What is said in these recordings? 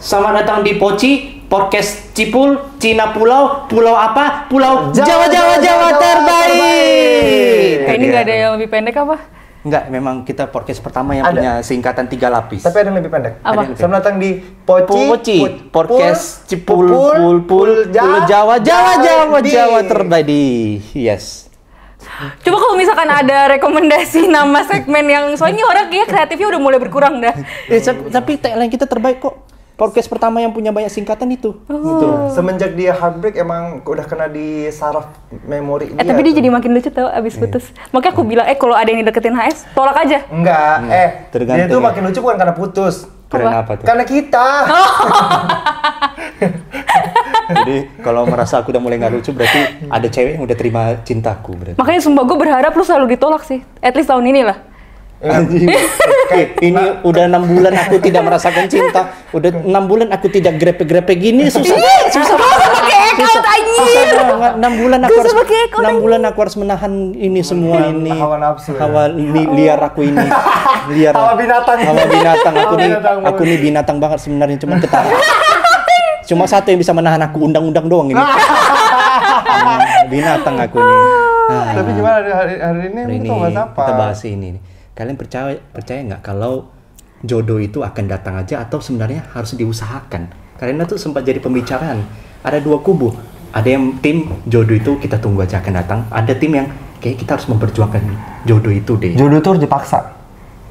Selamat datang di Poci, podcast Cipul, Cina Pulau, Pulau apa? Pulau Jawa terbaik. Ini nggak ada yang lebih pendek apa? Enggak, memang kita podcast pertama yang punya singkatan 3 lapis. Tapi ada yang lebih pendek. Apa? Selamat datang di Poci, podcast Cipul, Pulau Jawa terbaik. Yes. Coba kalau misalkan ada rekomendasi nama segmen yang soalnya orang kayak kreatifnya udah mulai berkurang dah. Tapi tagline kita terbaik kok. Podcast pertama yang punya banyak singkatan itu. Gitu. Semenjak dia heartbreak emang udah kena di saraf memori dia. Tapi dia jadi makin lucu tau abis putus. Makanya aku bilang, kalau ada yang deketin HS, tolak aja. Enggak, dia tuh ya. makin lucu bukan karena putus. Karena apa tuh? Karena kita. Jadi kalau merasa aku udah mulai nggak lucu berarti ada cewek yang udah terima cintaku berarti. Makanya sumpah gue berharap lu selalu ditolak sih. At least tahun ini lah. Anjing. Ini udah 6 bulan aku tidak merasakan cinta. Udah 6 bulan aku tidak grepe-grepe gini susah banget. Susah banget. 6 bulan aku harus menahan ini semua ini. Hawa nafsu. Hawa liar aku ini. Liar. Hawa binatang. Aku nih binatang banget sebenarnya cuma ketawa. Cuma satu yang bisa menahan aku, undang-undang doang ini. Binatang aku nih. Tapi gimana hari ini kita bahas apa? Kita bahas ini nih. Kalian percaya nggak kalau jodoh itu akan datang aja atau sebenarnya harus diusahakan? Karena tuh sempat jadi pembicaraan. Ada 2 kubu. Ada yang tim jodoh itu kita tunggu aja akan datang. Ada tim yang kayak kita harus memperjuangkan jodoh itu deh. Jodoh itu harus dipaksa.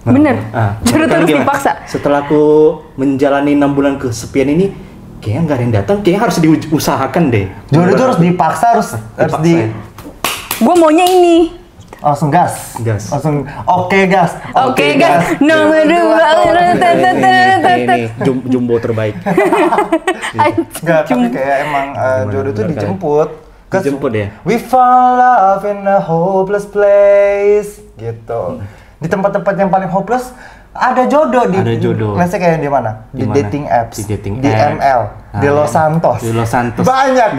Bener. Jodoh itu harus dipaksa. Setelah aku menjalani 6 bulan kesepian ini, kayaknya nggak ada yang datang. Kayaknya harus diusahakan deh. Jodoh itu harus dipaksa, harus di. Gue maunya ini. Langsung gas. Langsung oke gas. Nomor 2. Ini jumbo terbaik. Enggak, tapi kayak emang jodoh itu dijemput. Dijemput ya? We fall love in a hopeless place. Gitu. Di tempat-tempat yang paling hopeless ada jodoh di. Ada jodoh. Let's say kayak di mana? Di dating apps. Di ML. Di Los Santos. Di Los Santos. Banyak.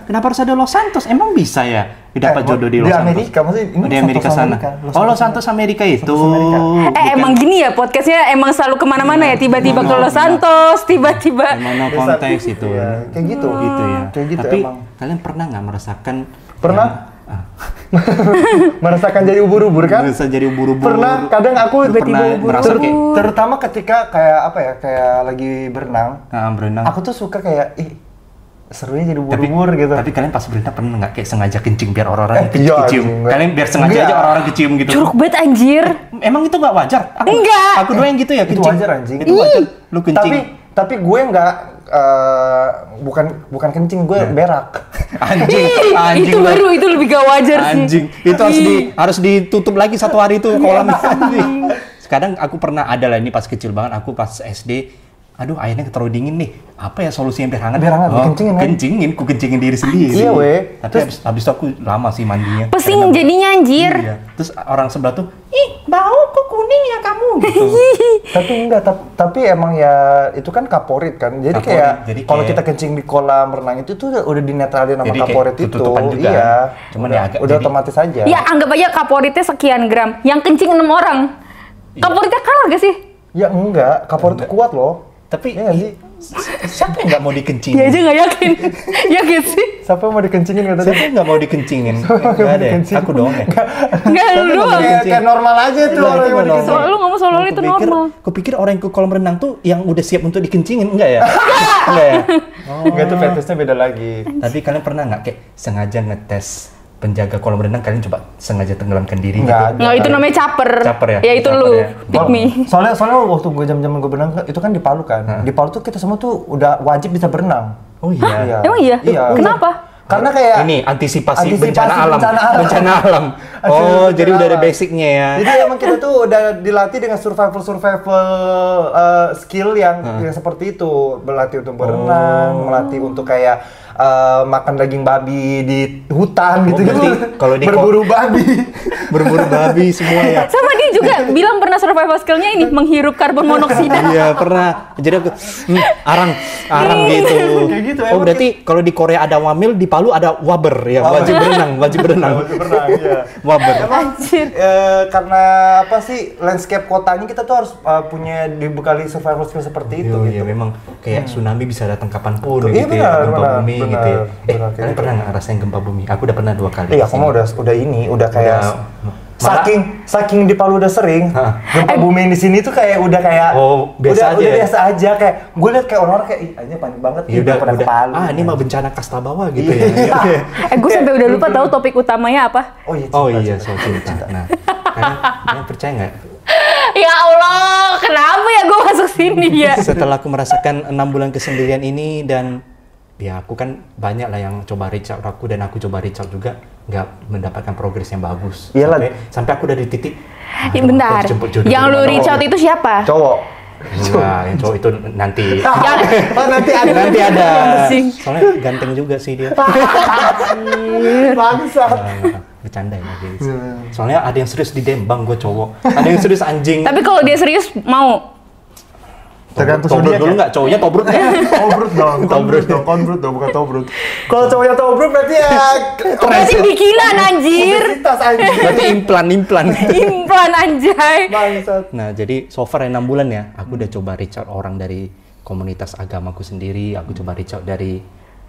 Kenapa harus ada Los Santos? Emang bisa ya? Dapat jodoh di Los Santos. Di Amerika, maksudnya ini di Amerika sana. Los Santos Amerika itu. Emang gini ya podcastnya emang selalu kemana-mana ya, tiba-tiba ke Los Santos, tiba-tiba. Emang konteks itu. Ya, kayak gitu. Gitu ya. Kayak gitu. Tapi emang. kalian pernah nggak merasakan? Pernah. Merasakan jadi ubur-ubur kan? Bisa jadi ubur-ubur. Pernah. Kadang aku merasa kayak. Terutama ketika kayak apa ya? Kayak lagi berenang. Berenang. Aku tuh suka kayak serunya jadi ubur-ubur gitu. Tapi kalian pas berenang pernah nggak kayak sengaja kencing biar orang-orang kecium? Kalian biar sengaja aja orang-orang kecium gitu. Curug banget anjir. Emang itu nggak wajar? Enggak. Aku doang yang gitu ya kencing. Itu wajar anjing. Itu wajar. Lu kencing. Tapi gue nggak bukan kencing, gue berak. Anjing. Itu baru itu lebih gak wajar sih. Anjing. Itu harus ditutup lagi 1 hari itu kolam. Sekarang aku pernah ada lah ini pas kecil banget, aku pas SD. Aduh, airnya terlalu dingin nih. Apa ya solusinya biar hangat? Kencingin, ku kencingin diri sendiri. Iya, weh. Tapi habis itu aku lama sih mandinya. Pesing jadinya anjir. Iya. Terus orang sebelah tuh, bau kok kuning ya kamu gitu. Tapi enggak, tapi emang ya itu kan kaporit kan. Jadi kayak kalau kita kencing di kolam renang itu tuh udah dinetralin sama kaporit itu. Juga. Iya. Cuman udah otomatis aja. Ya anggap aja kaporitnya sekian gram. Yang kencing 6 orang. Kaporitnya kalah gak sih? Ya enggak, kaporit itu kuat loh. Tapi ya, siapa yang nggak mau dikencingin? Dia aja nggak yakin. Ya gitu sih. Siapa yang mau dikencingin katanya? Siapa yang nggak mau dikencingin? Nggak ada ya? Aku doang ya? Nggak, lu doang. Kayak normal aja tuh orang yang mau dikencingin. Lu ngomong soal itu normal. Kupikir orang yang ke kolam renang tuh yang udah siap untuk dikencingin. Enggak ya? Enggak ya? Enggak, tuh fetishnya beda lagi. Tapi kalian pernah nggak kayak sengaja ngetes penjaga kolam renang, kalian coba sengaja tenggelamkan diri gitu? Nggak, itu namanya caper. Caper ya? Ya itu lu, pick me. Soalnya waktu gue jam-jam gue berenang, itu kan di Palu kan. Di Palu tuh kita semua tuh udah wajib bisa berenang. Oh iya? Emang iya? Kenapa? Karena kayak ini antisipasi bencana alam. Oh, jadi udah ada basicnya ya. Jadi emang kita tuh udah dilatih dengan survival skill yang seperti itu. Berlatih untuk berenang, melatih untuk kayak makan daging babi di hutan gitu. Kalau di berburu babi. Berburu babi semua ya. Sama dia juga bilang pernah survival skill-nya ini menghirup karbon monoksida. Iya, pernah. Jadi aku arang gitu. Kayak gitu, Oh, berarti kalau di Korea ada wamil, di Palu ada waber ya, wajib berenang. Iya. Waber. Anjir. Karena apa sih landscape kotanya kita tuh harus punya dibekali survival skill seperti itu Iya, gitu. memang kayak tsunami bisa datang kapanpun Iya, gitu ya, gempa benar, bumi benar, gitu ya. benar, Kalian gitu. pernah nggak ngerasain gempa bumi? Aku udah pernah 2 kali. Iya, aku mah udah kayak saking di Palu udah sering, gempa bumi di sini tuh kayak udah kayak biasa aja udah ya? biasa aja kayak gue liat kayak orang kayak ini panik banget Ya udah, pada ke Palu. ini mah bencana kasta bawah gitu Iya. ya. Gue sampai udah lupa tahu topik utamanya apa. Oh iya, soal cinta. Nah, kalian percaya nggak? Ya Allah, kenapa ya gue masuk sini ya? Setelah aku merasakan 6 bulan kesendirian ini dan ya aku kan banyak lah yang coba reach out aku dan aku coba reach out juga nggak mendapatkan progres yang bagus. Iyalah. Sampai aku udah di titik. Bentar, yang lu reach out itu siapa? Cowok. Enggak, yang cowok itu nanti. Nanti ada. Nanti ada. Pusing. Soalnya ganteng juga sih dia. Bangsat. Bercanda ya guys. Soalnya ada yang serius di Dembang, gue cowok. Ada yang serius anjing. Tapi kalau dia serius mau. Tergantung Tobrut zodiak dulu ya? nggak? Cowoknya tobrut ya? Konbrut dong, bukan tobrut. Kalau cowoknya tobrut berarti ya Berarti bikinan anjir. obesitas anjing. Berarti implan. Implan anjay. Bangsat. Nah, jadi so far 6 bulan ya, aku udah coba reach out orang dari komunitas agamaku sendiri, aku coba reach out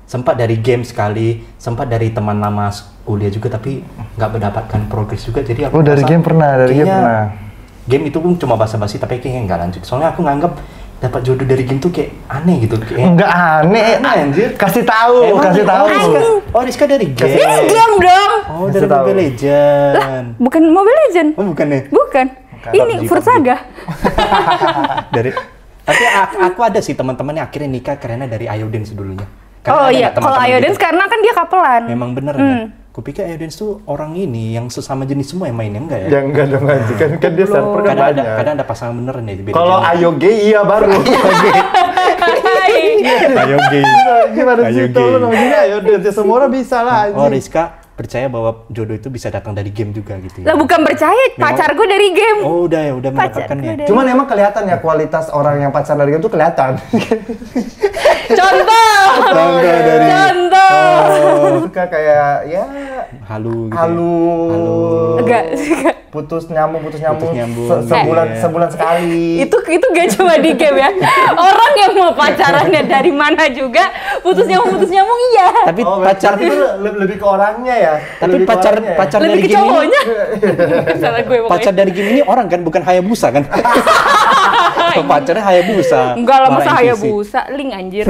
sempat dari game sekali, sempat dari teman lama kuliah juga, tapi nggak mendapatkan progres juga. Jadi aku dari merasa game pernah, dari game kayaknya pernah. Game itu pun cuma basa-basi, tapi kayaknya nggak lanjut. Soalnya aku nganggap dapat jodoh dari game tuh kayak aneh gitu. Enggak aneh, anjir. Kasih tahu. Rizka dari game. Ini game dong. Oh, dari Mobile Legend. Bukan Mobile Legend. Oh, bukan ya? Bukan. Ini PUBG. Fruit Saga. Tapi aku ada sih teman-teman yang akhirnya nikah karena dari Iodance dulunya. Oh iya, kalau Iodance karena kan dia kapelan. Memang bener kan? Kupikir Iodance tuh orang ini yang sesama jenis semua yang mainnya enggak ya? Ya enggak dong anjing, kan dia server kan banyak. Kadang ada pasangan beneran ya. Kalau Ayoge iya baru. Ayoge. Gimana sih tolong namanya Ayoge, semua orang bisa lah anjing. Oh, Rizka percaya bahwa jodoh itu bisa datang dari game juga gitu ya? Lah bukan percaya, pacar gue dari game. Oh udah mendapatkannya. dari- Cuman emang kelihatan ya kualitas orang yang pacaran dari game tuh kelihatan. Contoh. Suka kayak ya Halu gitu. halu. Enggak. Putus nyambung. nyambung. Sebulan sekali. Itu gak cuma di game ya. Orang yang mau pacarannya dari mana juga putus nyambung iya. Tapi pacar itu lebih ke orangnya ya. Tapi pacar Lebih dari ke game ini, cowoknya. Salah gue pokoknya. pacar dari game ini orang kan, bukan Hayabusa kan? Pacarnya Hayabusa. Enggak lah, masa Malah NPC. Hayabusa, link anjir.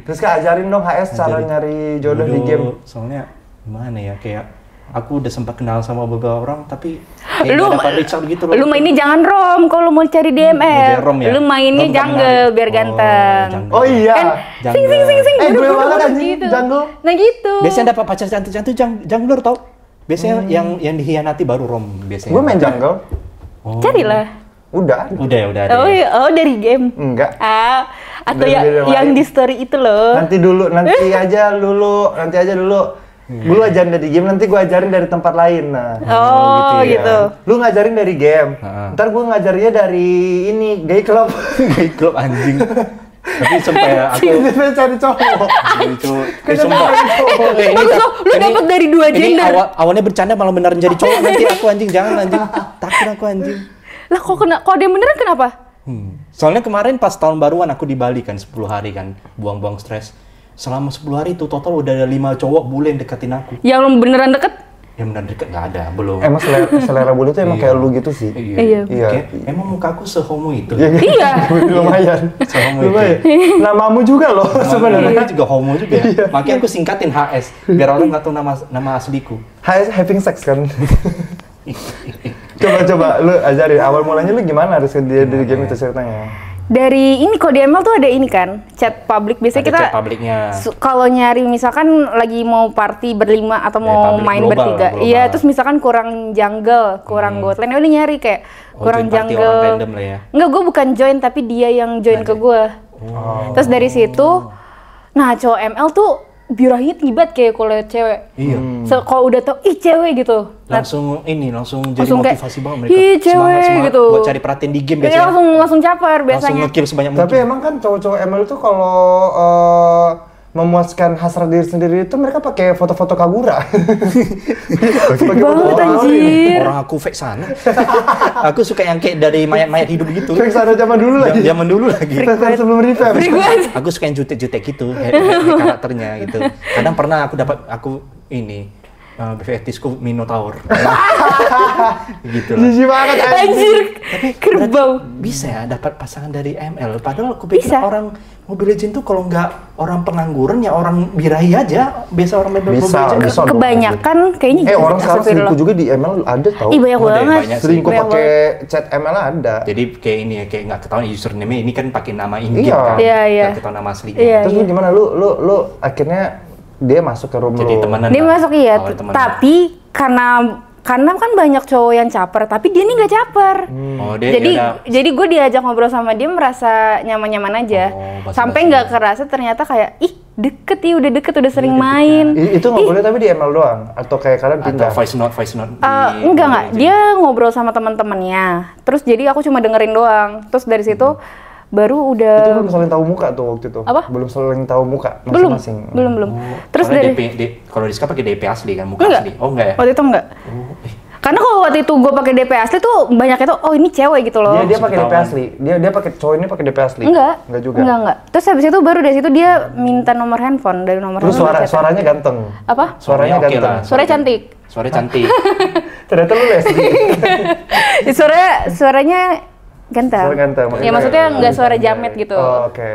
Terus Kak ajarin dong HS cara nyari jodoh di game. Soalnya gimana ya, kayak aku udah sempat kenal sama beberapa orang tapi kayak Lu nggak dapat reach out gitu loh. Lu mainnya jangan rom kalau mau cari DML. Rom ya? Lu mainnya Rom jungle menarik. biar ganteng. jungle. Oh iya. Kan sing gue buru-buru banget anjing gitu. jungle. Nah gitu. Biasanya dapat pacar cantik-cantik jungler tau. Biasanya yang dihianati baru rom biasanya. Gue main jungle. Carilah. Udah. Udah ada. Oh, iya. Oh dari game. Enggak. Atau Dari video yang lain. di story itu loh. Nanti aja dulu. Lu ajarin dari game, nanti gue ajarin dari tempat lain. Nah. Oh, gitu. Lu ngajarin dari game. Ntar gue ngajarinnya dari ini, gay club. Gay club anjing. Tapi sampai aku Dia cari cowok. itu sumpah. Bagus loh, lu dapat dari dua Ini gender. awalnya bercanda malah beneran jadi cowok nanti aku anjing, jangan anjing. Takut aku anjing. Lah kok dia beneran kenapa? Soalnya kemarin pas tahun baruan aku di Bali kan 10 hari kan, buang-buang stres. Selama 10 hari itu total udah ada 5 cowok bule yang deketin aku. Yang lu beneran deket? Yang beneran deket nggak ada, belum. Emang selera bule tuh emang kayak lu gitu sih. Iya. Kayak, emang muka aku sehomo itu. Iya. Lumayan. Sehomo itu. Lumayan. Namamu juga loh Sebenarnya sebenarnya. juga homo juga ya. Makanya aku singkatin HS biar orang nggak tahu nama asliku. Hai, having sex kan. Coba lu ajarin awal mulanya lu gimana harus dia dari game itu ceritanya. Dari ini kok di ML tuh ada ini kan, chat public. Biasanya Ada kita chat publiknya. kalau nyari misalkan lagi mau party berlima atau mau public main global, bertiga. global. Iya, terus misalkan kurang jungle, kurang bot lane, udah nyari kayak kurang join party jungle. orang random lah ya. Enggak, gue bukan join tapi dia yang join ke gue. Terus dari situ, nah cowok ML tuh birahinya tinggi banget kayak kalau cewek. Iya. Kalau udah tau, ih cewek gitu. Langsung jadi kayak, motivasi banget mereka. ih cewek semangat gitu. buat cari perhatian di game Iya biasanya. langsung caper Langsung biasanya. nge-kill sebanyak mungkin. Tapi emang kan cowok-cowok ML itu kalau memuaskan hasrat diri sendiri itu mereka pakai foto-foto Kagura. Banget anjir. Orang aku fake sana. Aku suka yang kayak dari mayat-mayat hidup gitu. Fake sana zaman dulu lagi. Zaman dulu lagi. Fake sebelum revamp. Aku suka yang jutek-jutek gitu, karakternya gitu. Kadang pernah aku ini fetishku Minotaur. Gitu lah. Jijik banget Anjir, kerbau. Bisa ya dapat pasangan dari ML. Padahal aku pikir Bisa. orang Mobile Legends tuh kalau nggak orang pengangguran ya orang birahi aja. Biasa orang Mobile Bisa, Legends. bisa. Kebanyakan kayaknya orang sekarang selingkuh juga di ML ada tau. Ih banyak Oh, ada banget. banyak sih. Selingkuh Banyak pakai chat ML ada. Jadi kayak ini ya, kayak nggak ketahuan username ini kan pakai nama in-game Iya. kan. Iya, iya. Nggak ketahuan nama aslinya. Iya. Terus lu gimana? Lu akhirnya dia masuk ke room Jadi lu. temenan. Dia lah. masuk iya, Awal temenan. tapi karena kan banyak cowok yang caper, tapi dia nih nggak caper. Oh, dia Jadi gue diajak ngobrol sama dia merasa nyaman-nyaman aja. Oh, basa-basi. Sampai nggak kerasa ternyata kayak udah deket, udah sering main. Itu ngobrolnya tapi di ML doang atau kayak kalian atau pindah? voice note Enggak. Dia ngobrol sama teman-temannya. Terus jadi aku cuma dengerin doang. Terus dari situ baru Itu udah belum saling tahu muka tuh waktu itu. Apa? Belum saling tahu muka belum masing-masing. belum. Terus Soalnya dari kalau di Ska pakai DP asli kan, muka enggak. asli. Oh enggak ya? Waktu itu enggak. Karena kalau waktu itu gue pakai DP asli tuh banyak itu ini cewek gitu loh. Dia pakai DP Ketahuan. asli. Dia pakai cowok ini pakai DP asli. Enggak. Enggak juga. Enggak. Terus habis itu baru dari situ dia minta nomor handphone, dari nomor Terus handphone. dia chat. suaranya ganteng. Apa? Suaranya Oke ganteng. lah. Suaranya cantik. Suaranya cantik. Ternyata lu SD. Suaranya ganteng. Suara ganteng, Ya maksudnya nggak suara jamet gitu. Oh, oke.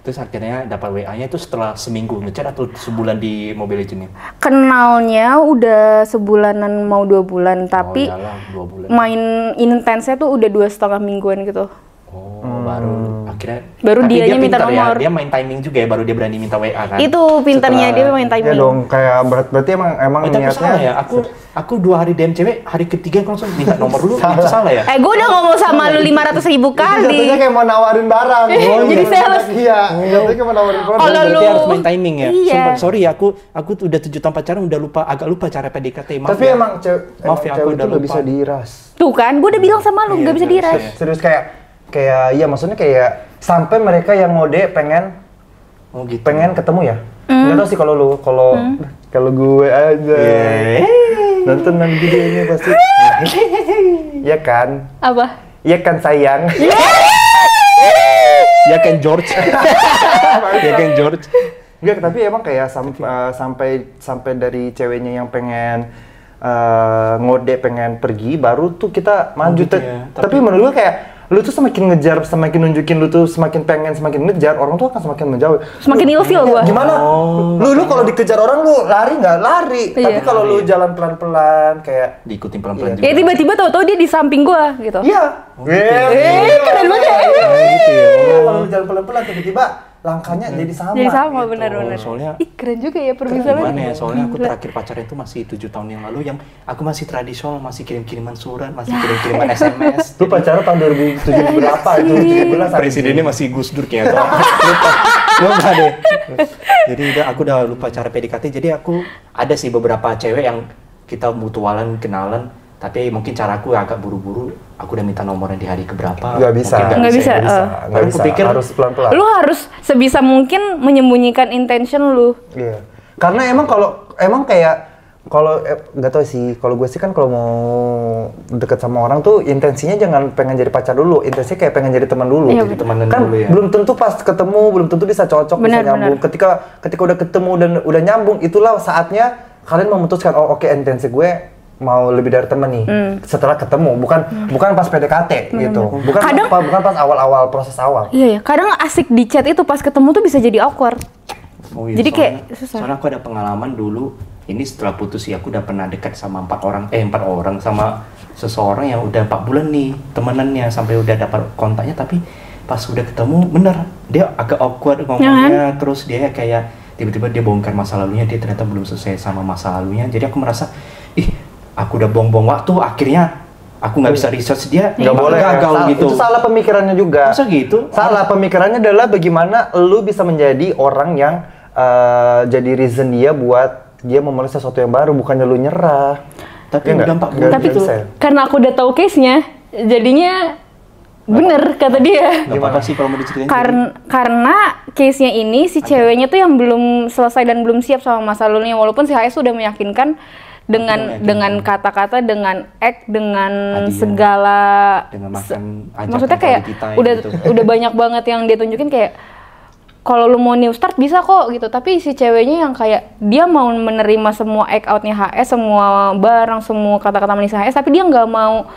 Terus akhirnya dapat WA-nya itu setelah seminggu ngechat atau sebulan di Mobile Legends-nya? Kenalnya udah sebulanan mau 2 bulan, tapi oh, iyalah, 2 bulan. main intensnya tuh udah 2,5 mingguan gitu. Oh, baru akhirnya. Baru Tapi dianya dia minta pintar nomor. Ya, dia main timing juga ya, baru dia berani minta WA kan. Itu pintarnya dia main Ya timing. dong, kayak berarti emang Tapi niatnya salah ya, aku 2 hari DM cewek, hari ketiga aku langsung minta nomor dulu, itu salah ya? Gue udah ngomong sama lu 500.000 kali. Jatuhnya kayak mau nawarin barang. Jadi sales. Iya, jatuhnya kayak mau nawarin barang. Kalau Berarti lu- harus main timing ya. Iya. Sumpah, sorry ya, aku tuh udah 7 tahun pacaran agak lupa cara PDKT. Maaf Tapi ya. emang Maaf ya, aku cewek udah itu nggak lupa. bisa diiras. Tuh kan, gue udah bilang sama lu Iya, nggak bisa nggak bisa diiras. ya. Serius kayak ya maksudnya kayak sampai mereka yang ngode pengen Oh gitu. ketemu ya. Nggak tahu sih kalau gue aja. Nonton nanti videonya pasti. Iya kan? Apa? Iya kan sayang. Ya kan George. Ya kan George. Enggak, tapi emang kayak sampai dari ceweknya yang pengen ngode pengen pergi baru tuh kita maju. gitu ya. Tapi menurut gue kayak lu tuh semakin ngejar, semakin nunjukin lu tuh semakin pengen, semakin ngejar, orang tuh akan semakin menjauh. Semakin ilfil gua. Gimana? Lu kalau dikejar orang lu lari nggak lari, Iya. tapi kalau lu jalan pelan-pelan kayak Diikutin pelan-pelan Ya juga. tiba-tiba tahu-tahu dia di samping gua gitu. iya. Keren banget ya. Gitu ya. Kalau lu jalan pelan-pelan tiba-tiba langkahnya jadi sama. Jadi sama gitu. benar-benar. Soalnya Ih keren juga ya permisalan. gimana ya, soalnya aku terakhir pacaran itu masih 7 tahun yang lalu, yang aku masih tradisional, masih kirim-kiriman surat, masih kirim-kiriman SMS. Lu pacaran tahun 2007 berapa itu? 17 Presidennya masih Gus Dur kayaknya. Lupa deh. Jadi aku udah lupa cara PDKT. Jadi aku ada sih beberapa cewek yang kita mutualan kenalan, tapi mungkin caraku agak buru-buru. Aku udah minta nomornya di hari keberapa. Nggak bisa. Mungkin Nggak bisa. Nggak Aku bisa. pikir Harus pelan-pelan. Lu harus sebisa mungkin menyembunyikan intention lu. Iya. Karena emang kalau nggak tahu sih, kalau gue sih kan kalau mau deket sama orang tuh intensinya jangan pengen jadi pacar dulu, intensinya kayak pengen jadi teman dulu. Iya, jadi temenan Kan dulu ya. belum tentu pas ketemu, belum tentu bisa cocok, Benar, bisa nyambung. Ketika udah ketemu dan udah nyambung, itulah saatnya kalian memutuskan, oh oke, intensi gue mau lebih dari temen nih. Setelah ketemu, bukan pas PDKT gitu. Bukan pas awal-awal proses awal. Iya ya, kadang asik di chat itu pas ketemu tuh bisa jadi awkward. Oh iya, Jadi kayak soalnya- susah. Soalnya aku ada pengalaman dulu, ini setelah putus sih, aku udah pernah dekat sama 4 orang sama seseorang yang udah 4 bulan nih temenannya, sampai udah dapat kontaknya, tapi pas udah ketemu bener dia agak awkward ngomongnya, terus dia kayak tiba-tiba dia bongkar masa lalunya, dia ternyata belum selesai sama masa lalunya. Jadi aku merasa, aku udah buang-buang waktu, akhirnya aku nggak bisa research dia, Nggak boleh, gagal gitu. Itu salah pemikirannya juga. Masa gitu? Salah pemikirannya adalah bagaimana lu bisa menjadi orang yang jadi reason dia buat dia memulai sesuatu yang baru, bukannya lu nyerah. Tapi Ya udah nggak? 4 bulan. Tapi Nggak bisa ya? karena aku udah tahu case-nya, jadinya bener kata dia. Nggak apa-apa sih kalau mau diceritain. Karena case-nya ini si ceweknya tuh yang belum selesai dan belum siap sama masa lalunya, walaupun si HS sudah meyakinkan dengan kata-kata, dengan act, dengan Hadiah. segala Dengan makan ajakan maksudnya kayak quality time udah gitu. udah banyak banget yang dia tunjukin kayak kalau lu mau new start bisa kok gitu, tapi si ceweknya yang kayak dia mau menerima semua act outnya HS, semua barang, semua kata-kata manis HS, tapi dia nggak mau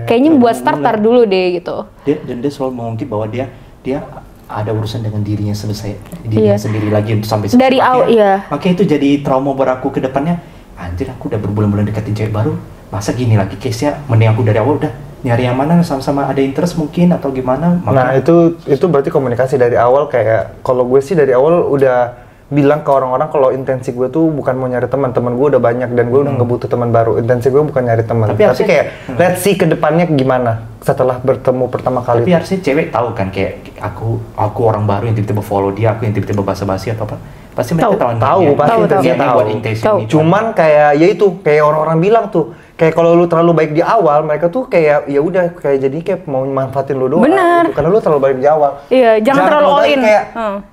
kayaknya buat starter dulu deh gitu. Dia selalu mengungkit bahwa dia ada urusan dengan dirinya selesai, dirinya sendiri lagi sampai Dari awal, iya. Makanya itu jadi trauma buat aku ke depannya. Anjir, aku udah berbulan-bulan deketin cewek baru, masa gini lagi case-nya? Mending aku dari awal udah nyari yang mana sama-sama ada interest mungkin atau gimana. Nah itu berarti komunikasi dari awal. Kayak kalau gue sih dari awal udah bilang ke orang-orang kalau intensi gue tuh bukan mau nyari teman gue udah banyak dan gue udah nggak butuh teman baru. Intensi gue bukan nyari teman, tapi kayak let's see ke depannya gimana setelah bertemu pertama kali. Tapi harusnya cewek tahu kan, kayak aku orang baru yang tiba-tiba follow dia, aku yang tiba-tiba basa-basi atau apa, pasti mereka tahu pasti dia tahu. buat intensi ini. Cuman kayak ya itu kayak orang-orang bilang tuh kayak kalau lu terlalu baik di awal, mereka tuh kayak ya udah kayak jadi kayak mau manfaatin lu doang. Bener. Gitu. Karena lu terlalu baik di awal. Iya, jangan terlalu all in.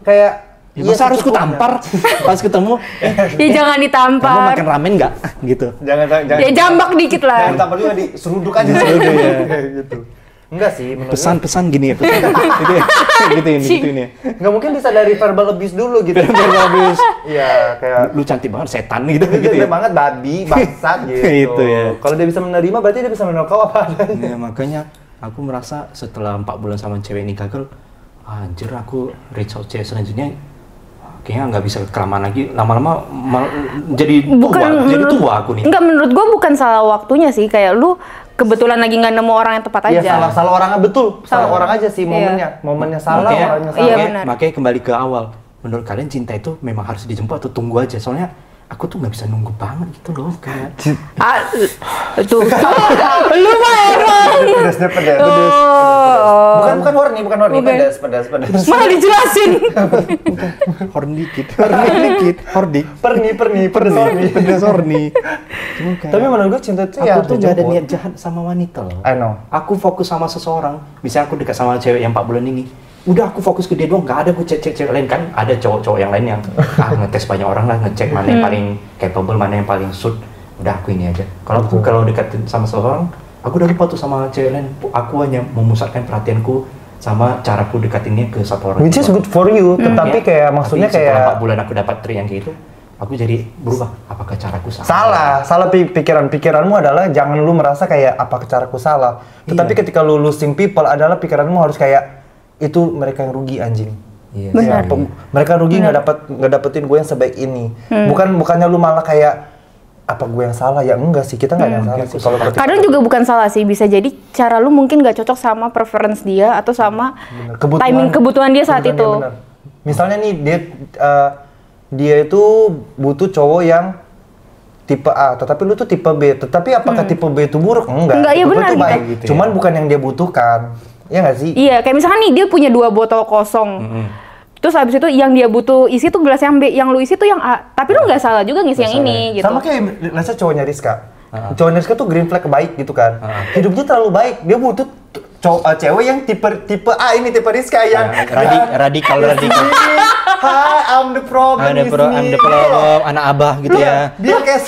Kayak Ya, masa harus ku tampar pas ketemu? Ya jangan Kamu ditampar. makan ramen nggak? Gitu. Jangan Ya jambak dikit lah. Jangan tampar juga, seruduk aja gitu. Enggak sih, menurut Pesan-pesan gini ya, pesan. gitu ini ya. Enggak mungkin bisa dari verbal abuse dulu gitu. Verbal abuse. Iya, kayak Lu cantik banget, setan gitu gitu ya. banget babi, bangsat gitu. Itu ya. Kalau dia bisa menerima berarti dia bisa menerima kau apa adanya. Ya, makanya aku merasa setelah 4 bulan sama cewek ini gagal, anjir aku reach out cewek selanjutnya kayaknya nggak bisa kelamaan lagi, lama-lama jadi tua aku nih. Enggak, menurut gua bukan salah waktunya sih, kayak lu kebetulan lagi nggak nemu orang yang tepat aja. Iya, salah orangnya betul. Salah orang aja sih momennya salah, orangnya salah. Iya, benar. Makanya kembali ke awal. Menurut kalian cinta itu memang harus dijemput atau tunggu aja? Soalnya aku tuh nggak bisa nunggu banget gitu loh, kayak Tuh. Lu mah emang. Pedes. Bukan horny, pedes. Malah dijelasin. horny dikit. Pedes horny. Cuma kayak, Tapi menurut gue cinta itu aku tuh nggak ada niat jahat sama wanita loh. I know. Aku fokus sama seseorang. Misalnya aku dekat sama cewek yang 4 bulan ini. Udah aku fokus ke dia doang, nggak ada aku cek cewek lain kan. Ada cowok-cowok yang lain yang ngetes banyak orang lah, ngecek mana yang paling capable, mana yang paling suit. Udah aku ini aja. Kalau dekat sama seseorang, aku udah lupa tuh sama cewek lain. Aku hanya memusatkan perhatianku sama caraku dekatinnya ke satu orang. Which is good for you, tetapi kayak maksudnya tapi setelah kayak 4 bulan aku dapat tri yang kayak itu, aku jadi berubah. Apakah caraku salah? salah pikiranmu adalah jangan lu merasa kayak apa caraku salah. Tetapi ketika lu losing people adalah pikiranmu harus kayak itu mereka yang rugi anjing. Iya. Benar. Mereka rugi nggak dapetin gue yang sebaik ini. Bukannya lu malah kayak apa gue yang salah ya, enggak sih, kita nggak ada yang salah sih kalau Kadang juga bukan salah sih, bisa jadi cara lu mungkin nggak cocok sama preference dia atau sama timing kebutuhan dia saat itu. Bener. Misalnya nih dia itu butuh cowok yang tipe A, tetapi lu tuh tipe B. Tetapi apakah tipe B itu buruk? Enggak, iya Tipe B benar itu baik. gitu. Cuman bukan yang dia butuhkan. Iya nggak sih? Iya, kayak misalkan nih dia punya 2 botol kosong. Terus habis itu yang dia butuh isi tuh gelas yang B, yang lu isi tuh yang A. Tapi lu nggak salah juga ngisi yang ini gitu. Sama kayak let's say cowoknya Rizka. Cowoknya Rizka tuh green flag baik gitu kan. Hidupnya terlalu baik. Dia butuh cewek yang tipe A ini, tipe Rizka yang radikal. Hi, I'm the problem. I'm the problem, anak abah gitu ya. Dia kayak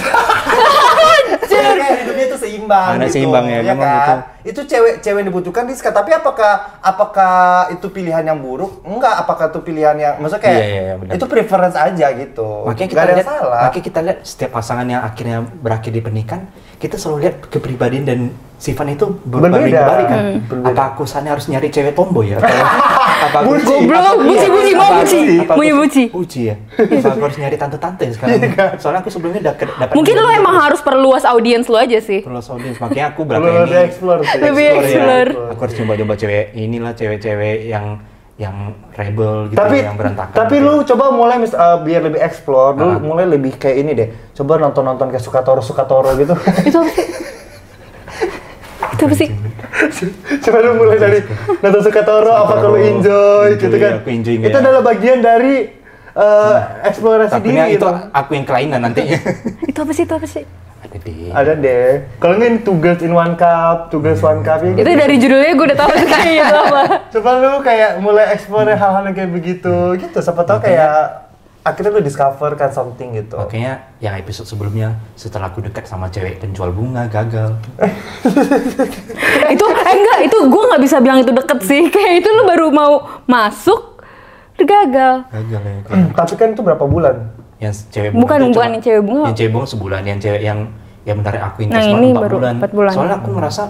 kayak hidupnya itu seimbang Anak gitu. seimbang ya, memang kan? gitu. Itu cewek yang dibutuhkan Rizka, tapi apakah itu pilihan yang buruk? Enggak, apakah itu pilihan yang maksudnya kayak Iya, benar. itu preference aja gitu. Makanya kita Nggak ada yang lihat, salah. makanya kita lihat setiap pasangan yang akhirnya berakhir di pernikahan, kita selalu lihat kepribadian dan sifatnya itu berbalik kan. Apa aku sana harus nyari cewek tomboy ya? Apa aku Goblok, buci. Uji ya? Apa aku harus nyari tante-tante sekarang? Soalnya aku sebelumnya dapat. Mungkin lu emang harus perluas audiens lu aja sih. perluas audiens, makanya aku berapa Lu ini udah explore sih. Lebih explore. Aku harus coba-coba cewek-cewek yang rebel gitu, Tapi yang berantakan. tapi gitu. lu coba mulai biar lebih explore, lu mulai lebih kayak ini deh. Coba nonton kayak Sukatoro gitu. Itu apa sih? Itu apa sih? Coba lu mulai dari nonton Sukatoro, apa kalau enjoy gitu kan. Aku enjoy, Itu ya. adalah bagian dari eksplorasi Takutnya diri itu gitu. aku yang kelainan nantinya. Itu apa sih? Itu apa sih? Ada deh. Ada deh. Kalau nggak ini Two Girls in One Cup, Two Girls One Cup ya. Itu dari judulnya gue udah tahu sekali itu apa. Coba lu kayak mulai explore hal-hal yang kayak begitu, gitu. Siapa tahu kayak akhirnya lu discover kan something gitu. Makanya yang episode sebelumnya setelah aku dekat sama cewek penjual bunga gagal. Itu enggak, itu gue nggak bisa bilang itu deket sih. Kayak itu lu baru mau masuk, udah gagal. Gagal ya. Tapi kan itu berapa bulan? Yang cewek Bukan itu yang cewek bunga. Yang cewek bunga sebulan, yang cewek yang benar aku Nah, intens ini 4 baru bulan. 4 bulan. Soalnya aku merasa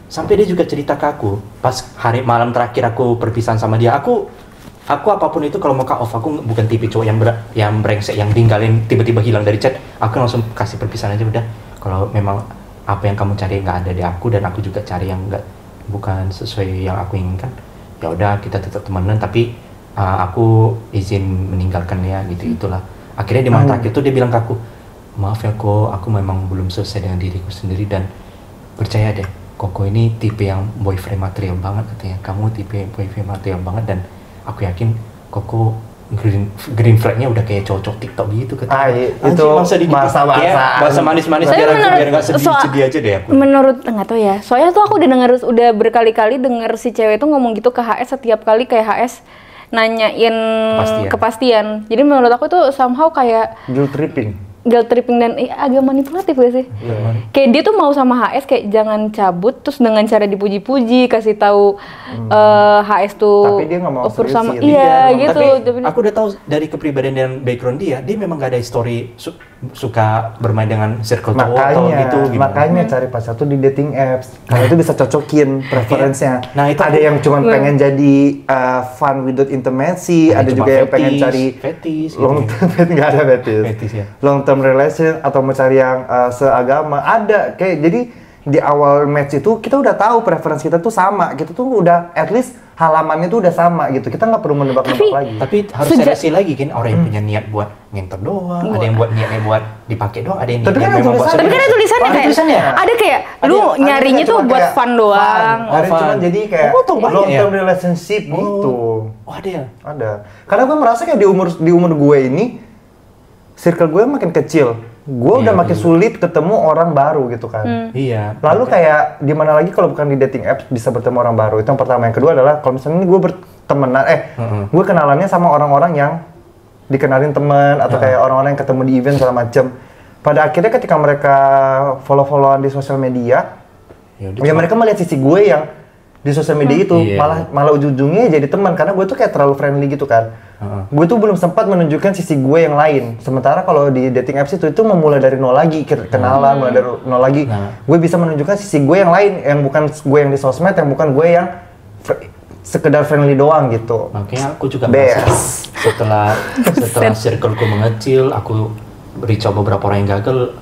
sampai dia juga cerita ke aku pas hari malam terakhir aku perpisahan sama dia. Aku apapun itu kalau mau cut off, aku bukan tipe cowok yang brengsek yang tinggalin tiba-tiba hilang dari chat. Aku langsung kasih perpisahan aja udah. Kalau memang apa yang kamu cari nggak ada di aku dan aku juga cari yang bukan sesuai yang aku inginkan, ya udah kita tetap temenan tapi aku izin meninggalkan ya gitu. Itulah akhirnya di malam terakhir tuh dia bilang ke aku, maaf ya Ko, aku memang belum selesai dengan diriku sendiri dan percaya deh Koko ini tipe yang boyfriend material banget katanya. Kamu tipe boyfriend material banget dan aku yakin Koko green flag-nya udah kayak cocok TikTok gitu katanya. Itu bahasa manis-manis Tapi biar menurut- nggak sedih aja deh aku. Menurut nggak tahu ya. Soalnya tuh aku udah berkali-kali denger si cewek itu ngomong gitu ke HS setiap kali kayak HS nanyain kepastian. Jadi menurut aku tuh somehow kayak guilt tripping dan agak manipulatif gak sih? Kayak dia tuh mau sama HS kayak jangan cabut terus dengan cara dipuji-puji kasih tahu HS tuh tapi dia nggak mau over sama seriusin. iya gitu. Tapi aku udah tahu dari kepribadian dan background dia memang gak ada history suka bermain dengan circle cowok atau gitu. Makanya cari pacar tuh di dating apps. Karena itu bisa cocokin preferensinya. Nah, itu ada yang cuma pengen jadi fun without intimacy, ada juga yang pengen cari fetish, long term, nggak ada fetish. ya. Long term relation atau mencari yang seagama. Ada kayak jadi di awal match itu kita udah tahu preferensi kita tuh sama. Kita tuh udah at least halamannya tuh udah sama gitu. Kita nggak perlu menebak-nebak lagi. Tapi harus seleksi lagi kan, orang yang punya niat buat ngentot doang, ada yang buat niatnya buat dipakai doang, ada yang Tapi kan niatnya memang buat ada Tapi kan ada tulisannya ada kayak tulisannya? ada kayak lu Ada nyarinya yang tuh cuma buat kayak fun doang. Ada yang fun. cuma jadi kayak Oh, tuh banyak long term ya? relationship gitu. Oh, ada ya? Ada. Karena gue merasa kayak di umur gue ini, circle gue makin kecil. Gue udah makin sulit ketemu orang baru gitu kan. Iya. Lalu kayak di mana lagi kalau bukan di dating apps bisa bertemu orang baru. Itu yang pertama. Yang kedua adalah kalau misalnya ini gue bertemanan, gue kenalannya sama orang-orang yang dikenalin teman atau kayak orang-orang yang ketemu di event segala macem. Pada akhirnya ketika mereka follow-followan di sosial media, ya mereka melihat sisi gue yang di sosial media itu malah ujung-ujungnya jadi teman karena gue tuh kayak terlalu friendly gitu kan. Gue tuh belum sempat menunjukkan sisi gue yang lain. Sementara kalau di dating apps itu memulai dari nol lagi, kenalan mulai dari nol lagi. Gue bisa menunjukkan sisi gue yang lain, yang bukan gue yang di sosmed, yang bukan gue yang sekedar friendly doang gitu. Makanya aku juga merasa setelah circleku mengecil, aku coba beberapa orang yang gagal,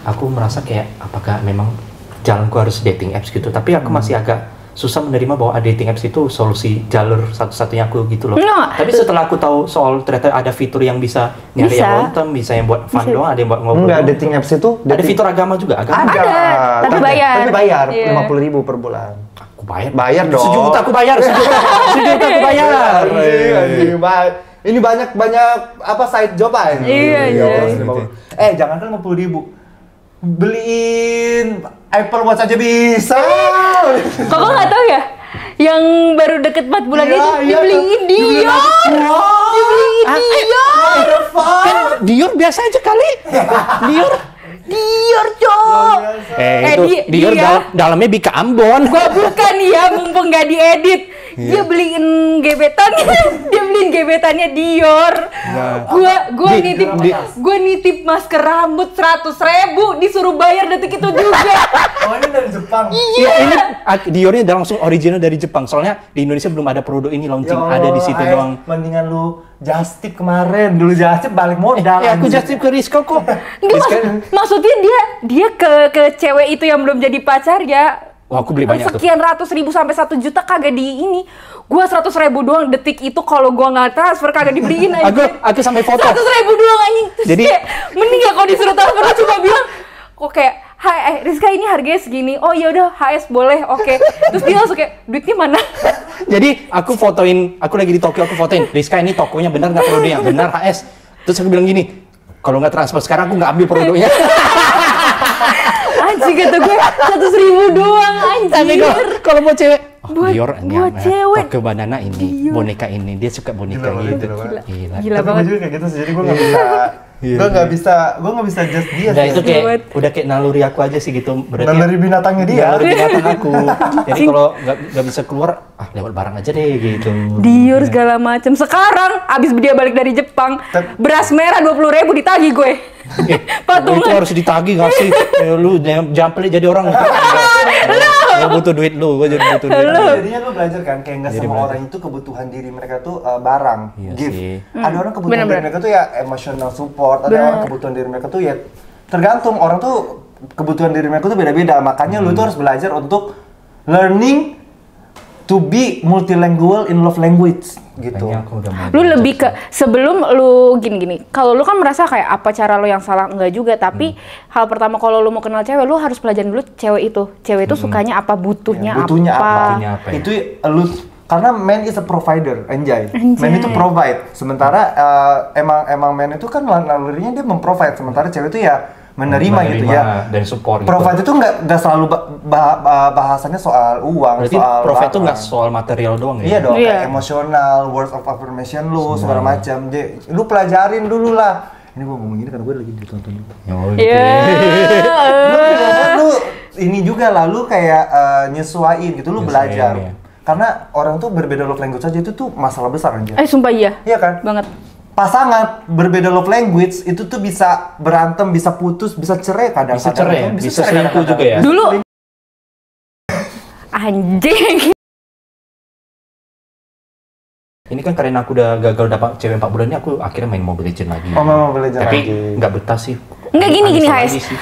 aku merasa kayak apakah memang jalanku harus dating apps gitu. Tapi aku masih agak susah menerima bahwa dating apps itu solusi jalur satu-satunya aku gitu loh. Tapi setelah aku tahu soal ternyata ada fitur yang bisa nyari yang long term, bisa yang buat fun doang, ada yang buat ngobrol. Enggak, dating apps itu ada fitur agama juga, agama. Ada, tapi bayar. Tapi bayar 50.000 per bulan. Aku bayar. Bayar dong. 1 juta aku bayar, 1 juta aku bayar. Ini banyak apa side job aja. Iya. Jangan kan 50.000. Beliin Apple Watch aja bisa. Kakak nggak tahu ya? Yang baru deket 4 bulan itu dibeliin Dior. Dibeliin Dior. Kan Dior biasa aja kali. Dior, cok. Dior dalamnya Bika Ambon. Gua bukan ya, mumpung nggak diedit. Dia beliin gebetannya Dior. Gua nitip masker rambut 100.000 disuruh bayar detik itu juga. Oh, ini dari Jepang. Iya, ini Diornya langsung original dari Jepang. Soalnya di Indonesia belum ada produk ini launching, ada di situ doang. Mendingan lu just tip kemarin, dulu just tip balik modal. Aku just tip ke Rizko kok. Maksudnya dia ke cewek itu yang belum jadi pacar ya. Wah, aku beli banyak tuh. Sekian ratus ribu sampai 1 juta kagak di ini. Gua 100.000 doang detik itu kalau gua nggak transfer kagak dibeliin aja. Aku sampai foto. 100.000 doang anjing. Terus Jadi kayak, mending ya kalau disuruh transfer lu cuma bilang kok kayak Hai, Rizka ini harganya segini. Oh ya udah, HS boleh, oke. Terus dia langsung kayak, duitnya mana? Jadi aku fotoin, aku lagi di Tokyo, aku fotoin, Rizka ini tokonya benar nggak produknya? Benar HS. Terus aku bilang gini, kalau nggak transfer sekarang aku nggak ambil produknya. Anjing kata gue, 100.000 doang anjir. Tapi kalau mau cewek, Dior ini buat cewek. Tokyo Banana ini, boneka ini, dia suka boneka gitu. Gila Tapi banget. gue juga kayak gitu sih, jadi gue nggak bisa just dia Udah sih. itu kayak udah kayak naluri aku aja sih gitu. Berarti Naluri binatangnya dia. Naluri binatang aku. Jadi kalau nggak bisa keluar, lewat barang aja deh gitu. Dior segala macem. Sekarang abis dia balik dari Jepang, beras merah 20.000 ditagih gue. Itu harus ditagih nggak sih? Lu jangan pelit jadi orang. Gue butuh duit lu, gue jadi butuh duit. Jadinya lu belajar kan, kayak nggak semua orang itu kebutuhan diri mereka tuh barang, Iya gift. sih. Ada orang kebutuhan diri mereka tuh ya emotional support, ada orang kebutuhan diri mereka tuh ya tergantung orang tuh kebutuhan diri mereka tuh beda-beda. Makanya lu tuh harus belajar untuk learning to be multilingual in love language gitu. Kayaknya aku udah mau Lu lebih ke sebelum lu gini-gini. Kalau lu kan merasa kayak apa cara lu yang salah, enggak juga, tapi hal pertama kalau lu mau kenal cewek, lu harus pelajarin dulu cewek itu. Cewek itu sukanya apa, butuhnya Butuhnya apa? Butuhnya apa ya? Itu lu karena man is a provider, anjay. Man itu provide. Sementara emang man itu kan nalurinya dia memprovide. Sementara cewek itu ya menerima gitu ya. Dan support gitu. Provide itu nggak selalu bahasannya soal uang, Berarti soal provide itu barang. nggak soal material doang ya? Iya dong, Iya. kayak emosional, words of affirmation lu, segala macam. Lu pelajarin dulu lah. Ini gua ngomong gini karena gue lagi ditonton. Iya. Lu ini juga lah, lu kayak nyesuaiin gitu, lu belajar. ya. Karena orang tuh berbeda love language aja itu tuh masalah besar aja. Sumpah iya. Iya kan? Banget. Pasangan berbeda love language itu tuh bisa berantem, bisa putus, bisa cerai kadang-kadang. Bisa cerai, bisa cerai selingkuh juga ya? Dulu anjing. Ini kan karena aku udah gagal dapat cewek 4 bulan ini, aku akhirnya main Mobile Legends lagi. Oh, main Mobile Legends Tapi lagi. nggak betah sih. Enggak gini Uninstall HS. lagi sih.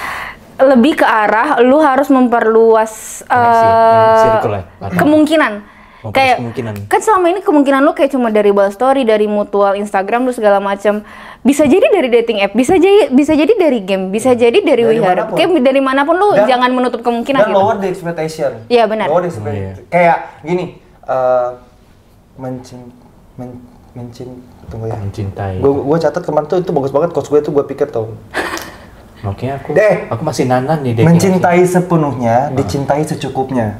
Lebih ke arah lu harus memperluas Circle ya, latar. kemungkinan. Memperluas Kayak kemungkinan. kan selama ini kemungkinan lu kayak cuma dari balas story, dari mutual Instagram lu segala macam. Bisa jadi dari dating app, bisa jadi dari game, bisa jadi dari Dari WeHar. manapun. Kayak dari manapun lu Dan- jangan menutup kemungkinan Dan gitu. lower the expectation. Iya, benar. Lower the expectation. Kayak gini, tunggu ya. Mencintai. Gue catat kemarin tuh itu bagus banget, coach gue tuh gue pikir tau. Oke, aku masih nanan nih deh. Mencintai sepenuhnya, dicintai secukupnya.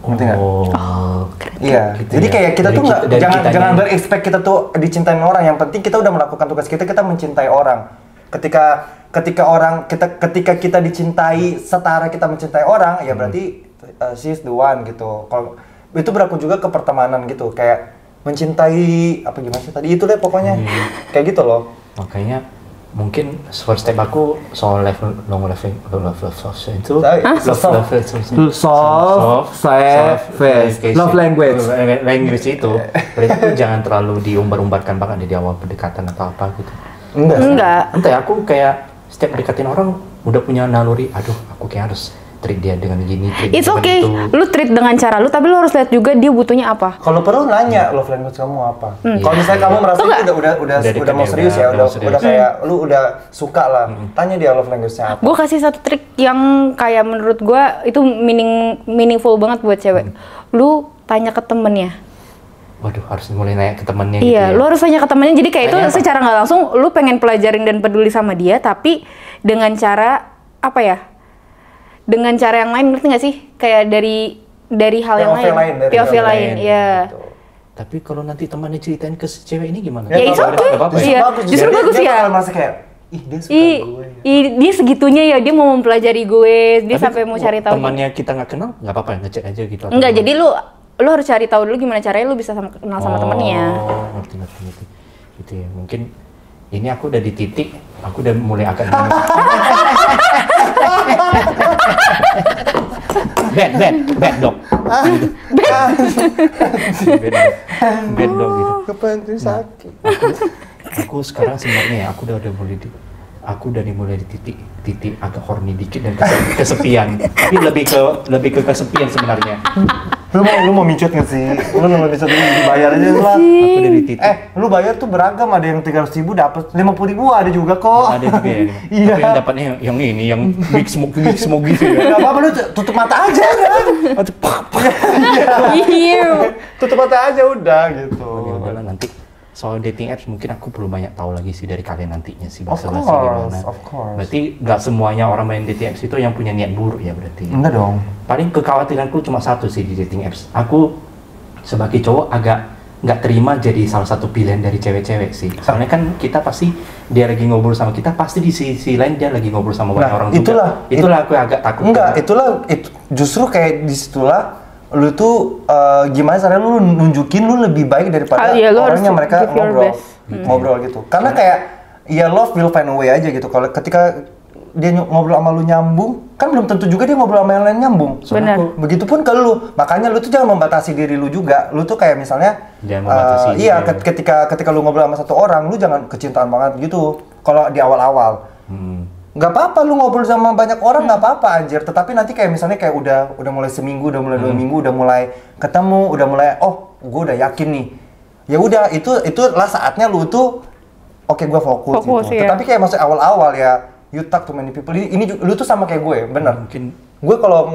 Ngerti nggak? Oh, Iya. gitu Jadi ya. kayak kita Dari tuh nggak dari jangan kitanya. berexpect kita tuh dicintain orang. Yang penting kita udah melakukan tugas kita mencintai orang. Ketika kita dicintai setara kita mencintai orang, ya berarti she's the one gitu. Kalau itu berlaku juga ke pertemanan gitu, kayak mencintai apa gimana sih tadi itu deh pokoknya. Kayak gitu loh. Makanya mungkin first step aku soal love itu Love language. language itu berarti aku jangan terlalu diumbar-umbarkan banget di awal pendekatan atau apa gitu. Enggak. Entah ya, aku kayak setiap deketin orang udah punya naluri, aduh aku kayak harus treat dia dengan gini, treat It's dia okay. dengan itu. Lu treat dengan cara lu, tapi lu harus lihat juga dia butuhnya apa. Kalau perlu nanya love language kamu apa. Kalau misalnya kamu merasa Tuh nggak? itu udah dekat mau ya, serius ya, udah mau serius. udah kayak lu udah suka lah. Tanya dia love language-nya apa. Gue kasih satu trik yang kayak menurut gue itu meaningful banget buat cewek. Lu tanya ke temennya. Waduh, harus mulai nanya ke temannya gitu Iya, ya. lu harus tanya ke temennya. Jadi kayak itu Tanya apa? secara nggak langsung lu pengen pelajarin dan peduli sama dia, tapi dengan cara apa ya? Dengan cara yang lain, ngerti nggak sih? Kayak dari hal yang lain. dari POV hal lain, iya. Gitu. Tapi kalau nanti temannya ceritain ke si cewek ini gimana? Ya, it's nggak okay. apa-apa ya? Iya, justru Dia- bagus dia ya. bakal merasa kayak, ih dia suka gue. Dia segitunya ya, dia mau mempelajari gue, dia sampai mau cari tahu. Temannya kita nggak kenal, nggak apa-apa ya, ngecek aja gitu. atau Enggak, gimana? jadi lu harus cari tahu dulu gimana caranya lu bisa kenal sama temennya. Oh, ngerti. Gitu ya. Mungkin ini aku udah di titik, aku udah mulai agak bad dog. Bad dog gitu. Kepenting sakit. Aku sekarang sebenarnya ya, aku udah mulai di titik agak horny dikit dan kesepian. Tapi lebih ke kesepian sebenarnya. Lu mau micet nggak sih? Lu mau micet dibayar aja lah. Aku dari titik. Lu bayar tuh beragam, ada yang 300.000 dapat 50.000 ada juga kok. Ada juga ya. Iya. Tapi yang dapatnya yang ini, yang big smoke gitu ya. Gak apa-apa, lu tutup mata aja kan. Iya. Tutup mata aja udah gitu. Ya udahlah, nanti soal dating apps mungkin aku belum banyak tahu lagi sih dari kalian nantinya sih Of bahasa-bahasa course, gimana. of course. Berarti nggak semuanya orang main dating apps itu yang punya niat buruk ya berarti. Enggak dong. Paling kekhawatiranku cuma satu sih di dating apps. Aku sebagai cowok agak nggak terima jadi salah satu pilihan dari cewek-cewek sih. Soalnya kan kita pasti dia lagi ngobrol sama kita, pasti di sisi lain dia lagi ngobrol sama banyak orang juga. Itulah aku agak takut. Enggak, justru kayak disitulah lu tuh gimana caranya lu nunjukin lu lebih baik daripada orang yang mereka ngobrol gitu. Karena kayak ya love will find a way aja gitu. Kalau ketika dia ngobrol sama lu nyambung, kan belum tentu juga dia ngobrol sama yang lain nyambung. Benar. Begitupun ke lu. Makanya lu tuh jangan membatasi diri lu juga. Lu tuh kayak misalnya ketika lu ngobrol sama satu orang, lu jangan kecintaan banget gitu. Kalau di awal-awal. Nggak apa-apa lu ngobrol sama banyak orang, nggak apa-apa anjir. Tetapi nanti kayak misalnya kayak udah mulai seminggu, udah mulai 2 minggu, udah mulai ketemu, udah mulai gue udah yakin nih. Ya udah itulah saatnya lu tuh oke, gue fokus gitu. Ya. Tetapi kayak masuk awal-awal ya you talk to many people. Ini lu tuh sama kayak gue, bener. Mungkin Gue kalau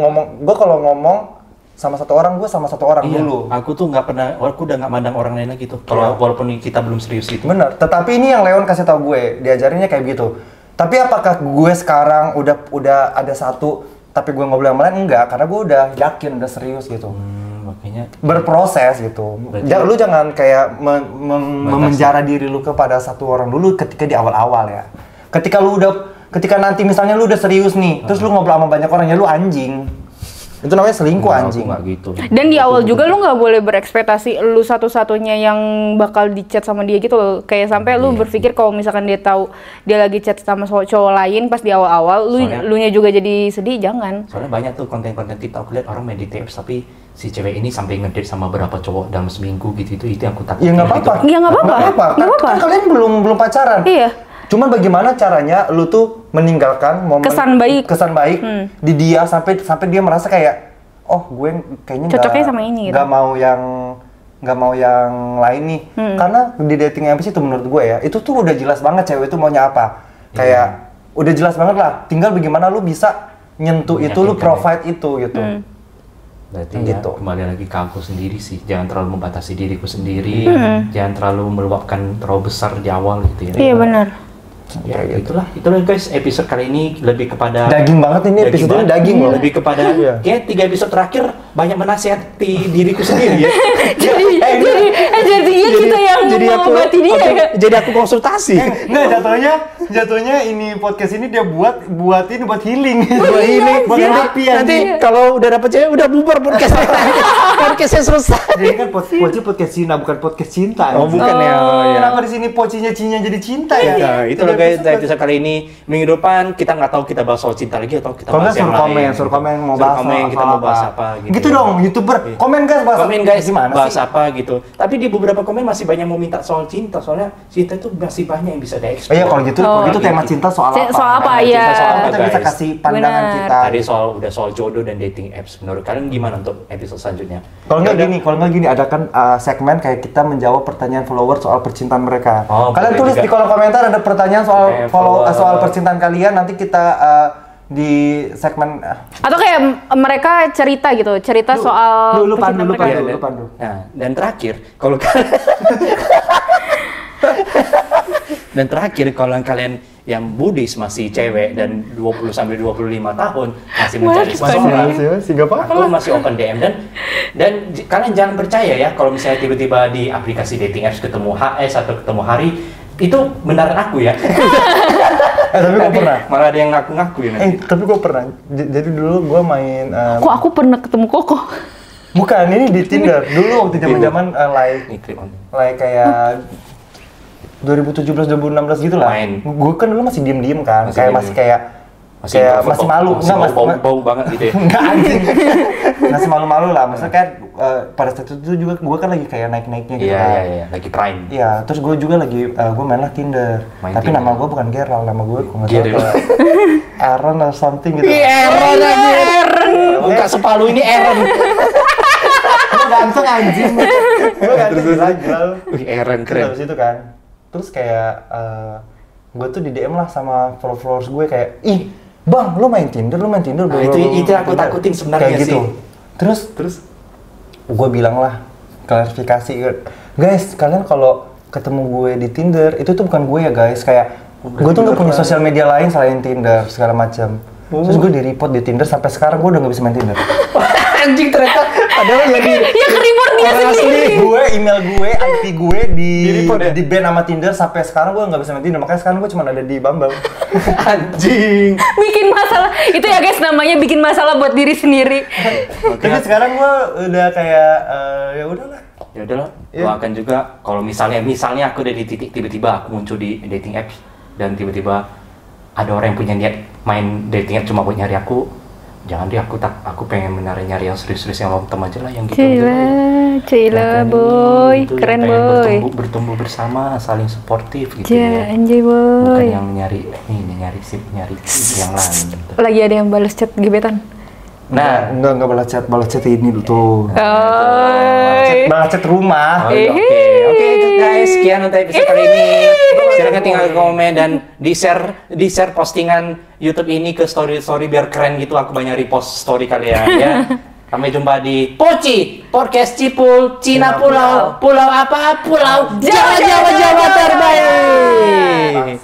ngomong sama satu orang, gue sama satu orang dulu. Aku tuh nggak pernah, aku udah nggak mandang orang lain lagi tuh. Kalau walaupun kita belum serius gitu. Bener. Tetapi ini yang Leon kasih tau gue, diajarinnya kayak begitu. Tapi apakah gue sekarang udah ada satu, tapi gue ngobrol yang lain? Enggak, karena gue udah yakin, udah serius gitu. Makanya berproses gitu. Lu jangan kayak memenjara diri lu kepada satu orang dulu ketika di awal-awal ya. Ketika nanti misalnya lu udah serius nih, terus lu ngobrol sama banyak orang, ya lu anjing. Itu namanya selingkuh anjing. Nggak gitu. Dan di awal juga lu nggak boleh berekspektasi lu satu-satunya yang bakal di-chat sama dia gitu loh. Kayak sampai lu berpikir kalau misalkan dia tahu dia lagi chat sama cowok lain pas di awal-awal, lu nya juga jadi sedih, jangan. Soalnya banyak tuh konten-konten TikTok, aku lihat orang main dating apps tapi si cewek ini sampai ngedate sama berapa cowok dalam seminggu gitu. Itu yang aku takut. Ya nggak apa-apa. Ya nggak apa-apa. Kan kalian belum pacaran. Iya. Cuman bagaimana caranya lu tuh meninggalkan momen kesan baik di dia sampai dia merasa kayak gue kayaknya cocoknya sama ini gitu. nggak mau yang lain nih. Karena di dating apps itu menurut gue ya, itu tuh udah jelas banget cewek itu maunya apa. Kayak udah jelas banget lah, tinggal bagaimana lu bisa nyentuh itu, lu provide itu gitu. Berarti gitu. Kembali lagi ke aku sendiri sih, jangan terlalu membatasi diriku sendiri, jangan terlalu meluapkan terlalu besar di awal gitu ya. Iya benar. Ya itulah guys, episode kali ini lebih kepada daging banget ini, episode ini daging loh. Lebih kepada kayak 3 episode terakhir banyak menasihati diriku sendiri ya. Jadinya kita yang mengobati dia ya. Jadi aku konsultasi. Nggak, jatuhnya ini podcast ini dia buat healing. Buat terapi. Nanti kalau udah dapet cewek udah bubar podcastnya. Podcastnya selesai. Jadi kan podcast Cina, bukan podcast cinta. Oh bukan ya. Kenapa di sini pocinya jadi cinta ya? Nah, itulah guys, dari episode kali ini. Minggu depan kita nggak tahu kita bahas soal cinta lagi atau kita bahas yang lain. Suruh komen mau bahas apa gitu. Gitu dong, YouTuber. Komen guys gimana bahas apa gitu. Tapi di beberapa komen masih banyak mau minta soal cinta, soalnya cinta itu masih banyak yang bisa dieksplor. Iya, kalau gitu tema cinta soal apa? Soal apa ya? Kita bisa kasih pandangan kita. Tadi soal jodoh dan dating apps. Menurut kalian gimana untuk episode selanjutnya? Kalau nggak gini, ada kan segmen kayak kita menjawab pertanyaan follower soal percintaan mereka. Kalian tulis di kolom komentar ada pertanyaan soal percintaan kalian, nanti kita di segmen atau kayak mereka cerita soal lu pandu. Nah, dan terakhir kalau kalian yang Buddhis masih cewek dan 20 sampai 25 tahun masih mencari seseorang, aku masih open DM dan kalian jangan percaya ya kalau misalnya tiba-tiba di aplikasi dating apps ketemu HS atau ketemu Hari itu beneran aku ya. Tapi gue pernah. Malah ada yang ngaku-ngaku ya nanti. Tapi gue pernah. Jadi dulu gue main. Kok aku pernah ketemu Koko? Bukan, ini di Tinder. Dulu waktu zaman like kayak 2017-2016 gitu lah. Gue kan dulu masih diem kan. Masih malu. Bau banget gitu ya. Enggak anjing. Masih malu-malu lah. Maksudnya kayak pada saat itu juga gue kan lagi kayak naik-naiknya gitu. Iya, lagi prime. Iya, terus gue juga lagi gue mainlah Tinder. Tapi nama gue bukan Gerald, nama gue kok enggak tahu. Aaron or something gitu. Aaron aja. Buka sepalu ini Aaron. ganteng anjing. Gue ganteng gila. Wih, keren. Terus habis itu kan, terus kayak gue tuh di DM lah sama followers gue kayak, ih bang, lu main Tinder. Nah, itu aku takutin sebenarnya kayak gitu. Terus gue bilang lah, klarifikasi, guys, kalian kalau ketemu gue di Tinder, itu tuh bukan gue ya guys, kayak gue tuh nggak punya sosial media lain selain Tinder segala macam. Terus gue di-report di Tinder, sampai sekarang gue udah nggak bisa main Tinder. Anjing, ternyata padahal jadi Ya ke-report dia sendiri. Gue, email gue, IP gue di ban sama Tinder, sampai sekarang gue nggak bisa main Tinder, makanya sekarang gue cuma ada di Bumble. anjing. Bikin masalah. Itu ya guys, namanya bikin masalah buat diri sendiri. Tapi sekarang gue udah kayak ya udahlah. Ya udahlah, gua akan juga kalau misalnya aku udah di titik tiba-tiba aku muncul di dating apps dan tiba-tiba ada orang yang punya niat main dating app cuma buat nyari aku, jangan deh, aku pengen nyari yang serius-serius, yang long term aja lah, yang gitu Cila boy, keren boy. Bertumbuh bersama, saling suportif gitu ya. Anjay boy. Bukan yang nyari yang lain gitu. Lagi ada yang balas chat gebetan. Nah, enggak balas chat ini dulu tuh. Balas chat rumah. Oke, itu guys, sekian untuk episode kali ini. Silakan tinggal komen dan di share postingan YouTube ini ke story biar keren gitu, aku banyak repost story kalian ya. Sampai jumpa di Poci Podcast Cipul Cina Pulau apa? Pulau Jawa terbaik.